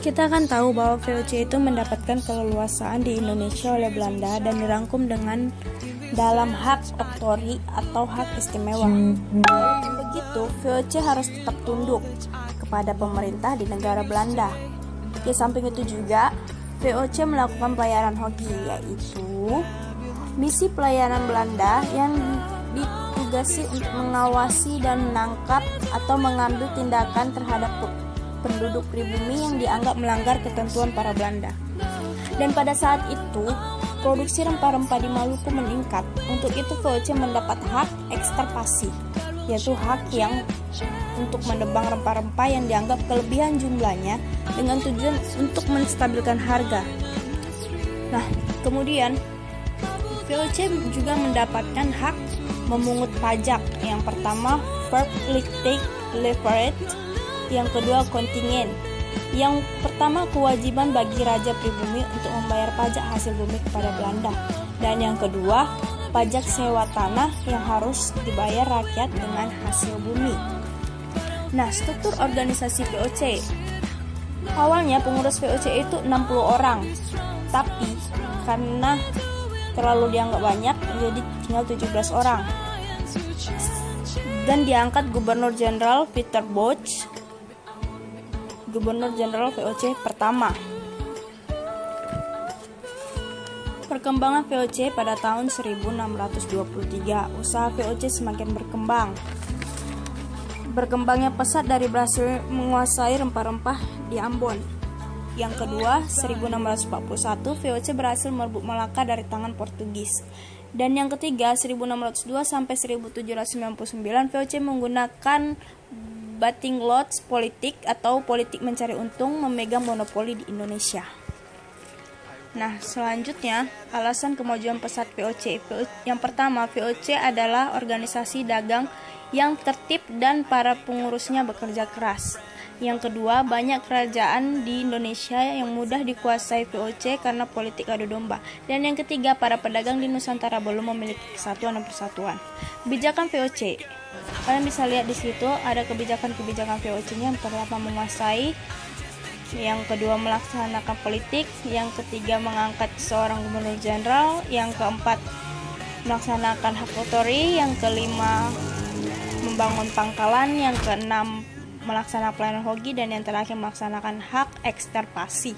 Kita kan tahu bahwa VOC itu mendapatkan keleluasaan di Indonesia oleh Belanda dan dirangkum dengan dalam hak oktori atau hak istimewa. Walaupun begitu, VOC harus tetap tunduk kepada pemerintah di negara Belanda. Di samping itu juga, VOC melakukan pelayanan hoki, yaitu misi pelayanan Belanda yang ditugasi untuk mengawasi dan menangkap atau mengambil tindakan terhadap penduduk pribumi yang dianggap melanggar ketentuan para Belanda. Dan pada saat itu, produksi rempah-rempah di Maluku meningkat. Untuk itu VOC mendapat hak ekstirpasi, yaitu hak yang untuk menebang rempah-rempah yang dianggap kelebihan jumlahnya dengan tujuan untuk menstabilkan harga. Nah, kemudian VOC juga mendapatkan hak memungut pajak. Yang pertama, verpligting leverage. Yang kedua, kontingen. Yang pertama, kewajiban bagi raja pribumi untuk membayar pajak hasil bumi kepada Belanda. Dan yang kedua, pajak sewa tanah yang harus dibayar rakyat dengan hasil bumi. Nah, struktur organisasi VOC. Awalnya pengurus VOC itu 60 orang. Tapi karena terlalu dianggap banyak, jadi tinggal 17 orang. Dan diangkat Gubernur Jenderal Peter Bosch, Gubernur Jenderal VOC pertama. Perkembangan VOC pada tahun 1623, usaha VOC semakin berkembang. Berkembangnya pesat dari berhasil menguasai rempah-rempah di Ambon. Yang kedua, 1641, VOC berhasil merebut Malaka dari tangan Portugis. Dan yang ketiga, 1602 sampai 1799, VOC menggunakan batting lots politik atau politik mencari untung memegang monopoli di Indonesia. Nah, selanjutnya alasan kemajuan pesat VOC. Yang pertama, VOC adalah organisasi dagang yang tertib dan para pengurusnya bekerja keras. Yang kedua, banyak kerajaan di Indonesia yang mudah dikuasai VOC karena politik adu domba. Dan yang ketiga, para pedagang di Nusantara belum memiliki kesatuan dan persatuan. Kebijakan VOC. Kalian bisa lihat di situ ada kebijakan-kebijakan VOC-nya. Yang pertama, menguasai. Yang kedua, melaksanakan politik. Yang ketiga, mengangkat seorang gubernur jenderal. Yang keempat, melaksanakan hak otori. Yang kelima, membangun pangkalan. Yang keenam, melaksanakan pelayanan hoki. Dan yang terakhir, melaksanakan hak ekstirpasi.